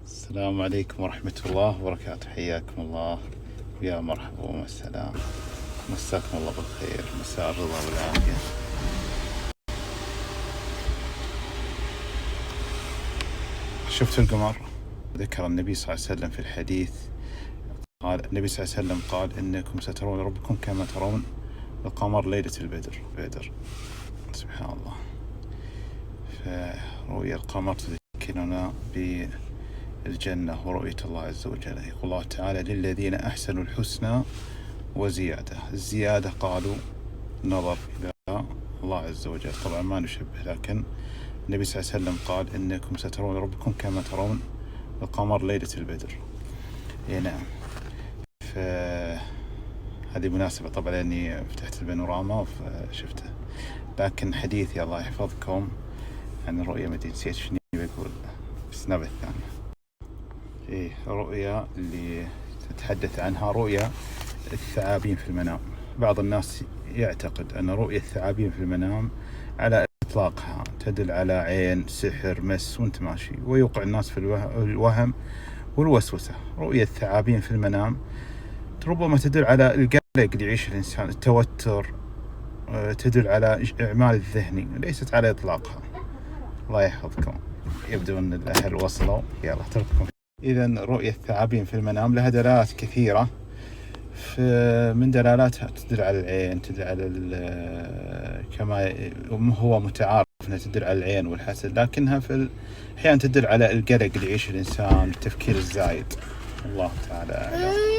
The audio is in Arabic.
السلام عليكم ورحمة الله وبركاته. حياكم الله، يا مرحبا والسلام، مساكم الله بالخير، مساء الرضا والعافية. شفت القمر؟ ذكر النبي صلى الله عليه وسلم في الحديث، قال النبي صلى الله عليه وسلم قال إنكم سترون ربكم كما ترون القمر ليلة البدر. سبحان الله. فرؤيا القمر تذكرنا بالجنة ورؤية الله عز وجل. يقول الله تعالى: للذين أحسنوا الحسنى وزيادة. الزيادة قالوا نظر إلى الله عز وجل، طبعا ما نشبه، لكن النبي صلى الله عليه وسلم قال إنكم سترون ربكم كما ترون القمر ليلة البدر. نعم. هذه مناسبة طبعا لأني فتحت البانوراما وشفته، لكن حديثي الله يحفظكم عن الرؤيا مدري نسيت شنو بقول، بس نبه ثانية. رؤيا اللي تتحدث عنها رؤيا الثعابين في المنام. بعض الناس يعتقد أن رؤيا الثعابين في المنام على إطلاقها تدل على عين، سحر، مس وانت ماشي، ويوقع الناس في الوهم والوسوسة. رؤيا الثعابين في المنام ربما تدل على القلق اللي يعيش الإنسان، التوتر، تدل على إعمال الذهني، ليست على إطلاقها. الله يحفظكم. يبدو أن الأهل وصلوا، يلا ترككم. إذن رؤيا الثعابين في المنام لها دلالات كثيرة، من دلالاتها تدل على العين، تدل على كما هو متعارف أنها تدل على العين والحسد، لكنها في أحيانا تدل على القلق اللي يعيش الإنسان، التفكير الزايد. الله تعالى أعلم.